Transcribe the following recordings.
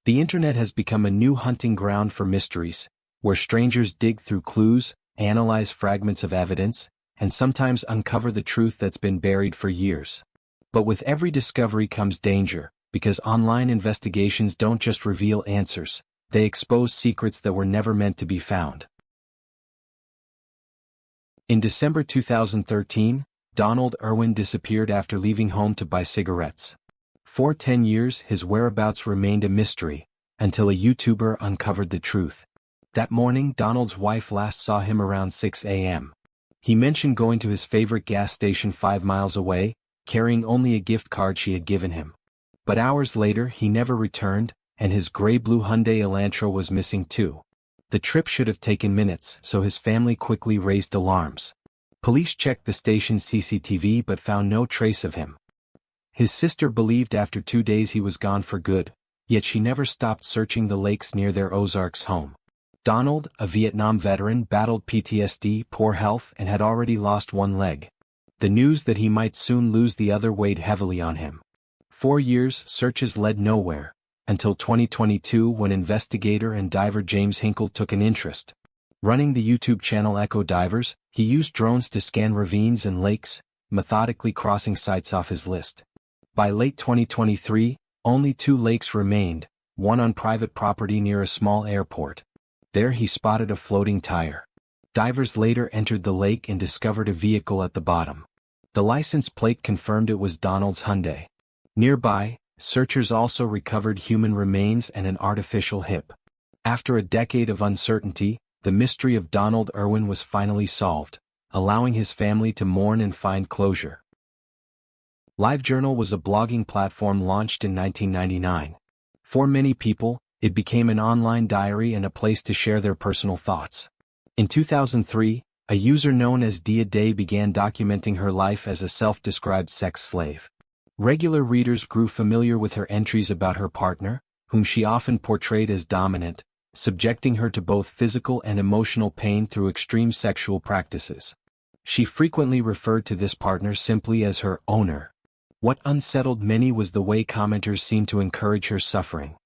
The internet has become a new hunting ground for mysteries, where strangers dig through clues, analyze fragments of evidence, and sometimes uncover the truth that's been buried for years. But with every discovery comes danger, because online investigations don't just reveal answers, they expose secrets that were never meant to be found. In December 2013, Donald Irwin disappeared after leaving home to buy cigarettes. For 10 years his whereabouts remained a mystery, until a YouTuber uncovered the truth. That morning Donald's wife last saw him around 6 a.m. He mentioned going to his favorite gas station 5 miles away, carrying only a gift card she had given him. But hours later he never returned, and his gray-blue Hyundai Elantra was missing too. The trip should have taken minutes, so his family quickly raised alarms. Police checked the station's CCTV but found no trace of him. His sister believed after 2 days he was gone for good, yet she never stopped searching the lakes near their Ozarks home. Donald, a Vietnam veteran, battled PTSD, poor health, and had already lost one leg. The news that he might soon lose the other weighed heavily on him. 4 years, searches led nowhere, until 2022 when investigator and diver James Hinkle took an interest. Running the YouTube channel Echo Divers, he used drones to scan ravines and lakes, methodically crossing sites off his list. By late 2023, only 2 lakes remained, one on private property near a small airport. There he spotted a floating tire. Divers later entered the lake and discovered a vehicle at the bottom. The license plate confirmed it was Donald's Hyundai. Nearby, searchers also recovered human remains and an artificial hip. After a decade of uncertainty, the mystery of Donald Irwin was finally solved, allowing his family to mourn and find closure. LiveJournal was a blogging platform launched in 1999. For many people, it became an online diary and a place to share their personal thoughts. In 2003, a user known as Delia began documenting her life as a self-described sex slave. Regular readers grew familiar with her entries about her partner, whom she often portrayed as dominant, subjecting her to both physical and emotional pain through extreme sexual practices. She frequently referred to this partner simply as her owner. What unsettled many was the way commenters seemed to encourage her suffering.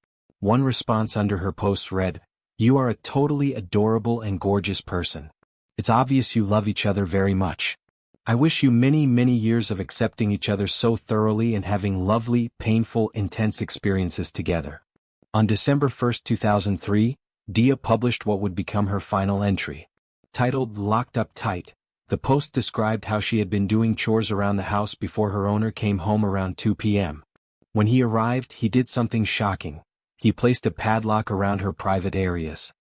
One response under her post read, "You are a totally adorable and gorgeous person. It's obvious you love each other very much. I wish you many, many years of accepting each other so thoroughly and having lovely, painful, intense experiences together." On December 1, 2003, Delia published what would become her final entry. Titled "Locked Up Tight," the post described how she had been doing chores around the house before her owner came home around 2 p.m. When he arrived, he did something shocking. He placed a padlock around her private areas.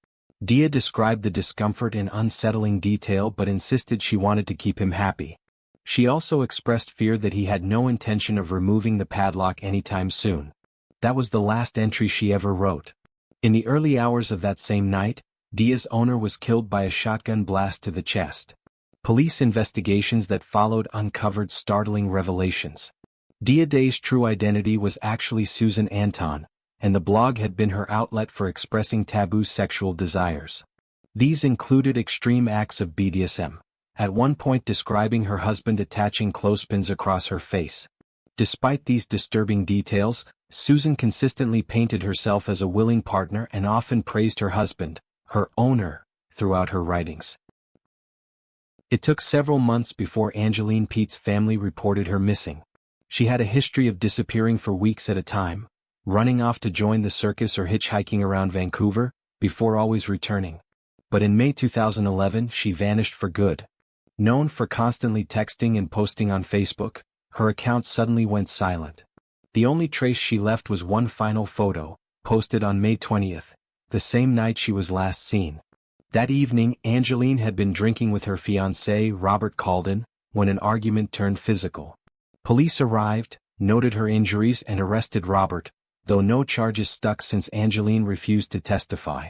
Delia described the discomfort in unsettling detail but insisted she wanted to keep him happy. She also expressed fear that he had no intention of removing the padlock anytime soon. That was the last entry she ever wrote. In the early hours of that same night, Delia's owner was killed by a shotgun blast to the chest. Police investigations that followed uncovered startling revelations. Delia's true identity was actually Susan Anton, and the blog had been her outlet for expressing taboo sexual desires. These included extreme acts of BDSM, at one point describing her husband attaching clothespins across her face. Despite these disturbing details, Susan consistently painted herself as a willing partner and often praised her husband, her owner, throughout her writings. It took several months before Angeline Pete's family reported her missing. She had a history of disappearing for weeks at a time, running off to join the circus or hitchhiking around Vancouver, before always returning. But in May 2011 she vanished for good. Known for constantly texting and posting on Facebook, her account suddenly went silent. The only trace she left was one final photo, posted on May 20th, the same night she was last seen. That evening Angeline had been drinking with her fiancé Robert Calden, when an argument turned physical. Police arrived, noted her injuries and arrested Robert, though no charges stuck since Angeline refused to testify.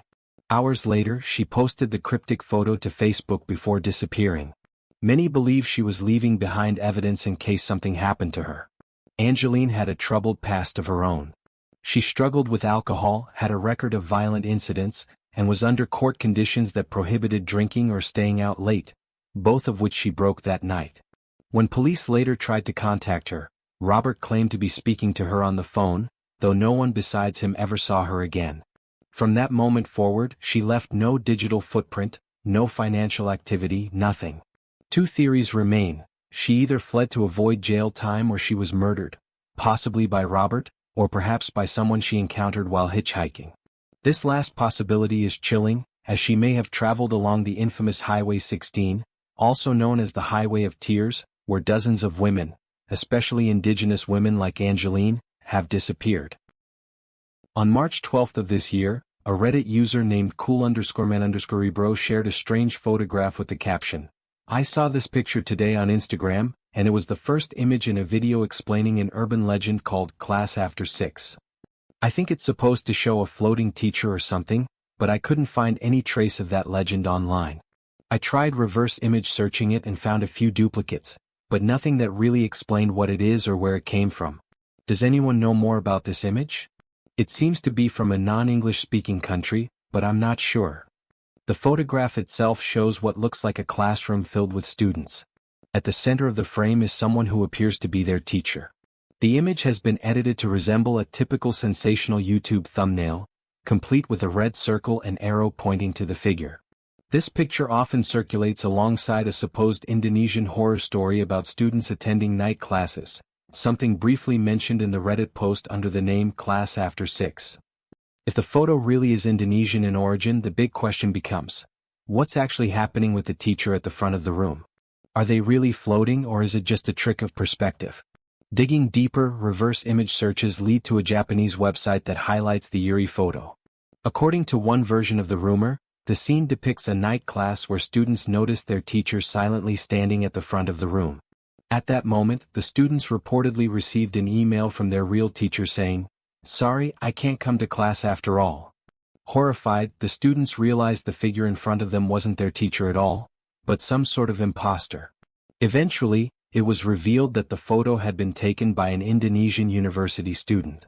Hours later she posted the cryptic photo to Facebook before disappearing. Many believe she was leaving behind evidence in case something happened to her. Angeline had a troubled past of her own. She struggled with alcohol, had a record of violent incidents, and was under court conditions that prohibited drinking or staying out late, both of which she broke that night. When police later tried to contact her, Robert claimed to be speaking to her on the phone, though no one besides him ever saw her again. From that moment forward, she left no digital footprint, no financial activity, nothing. Two theories remain: she either fled to avoid jail time or she was murdered, possibly by Robert, or perhaps by someone she encountered while hitchhiking. This last possibility is chilling, as she may have traveled along the infamous Highway 16, also known as the Highway of Tears, where dozens of women, especially indigenous women like Angeline, have disappeared. On March 12th of this year, a Reddit user named cool_man_ebro shared a strange photograph with the caption, "I saw this picture today on Instagram, and it was the first image in a video explaining an urban legend called Class After 6. I think it's supposed to show a floating teacher or something, but I couldn't find any trace of that legend online. I tried reverse image searching it and found a few duplicates, but nothing that really explained what it is or where it came from. Does anyone know more about this image? It seems to be from a non-English speaking country, but I'm not sure." The photograph itself shows what looks like a classroom filled with students. At the center of the frame is someone who appears to be their teacher. The image has been edited to resemble a typical sensational YouTube thumbnail, complete with a red circle and arrow pointing to the figure. This picture often circulates alongside a supposed Indonesian horror story about students attending night classes, something briefly mentioned in the Reddit post under the name Class After 6. If the photo really is Indonesian in origin, the big question becomes, what's actually happening with the teacher at the front of the room? Are they really floating, or is it just a trick of perspective? Digging deeper, reverse image searches lead to a Japanese website that highlights the eerie photo. According to one version of the rumor, the scene depicts a night class where students notice their teacher silently standing at the front of the room. At that moment, the students reportedly received an email from their real teacher saying, "Sorry, I can't come to class after all." Horrified, the students realized the figure in front of them wasn't their teacher at all, but some sort of imposter. Eventually, it was revealed that the photo had been taken by an Indonesian university student.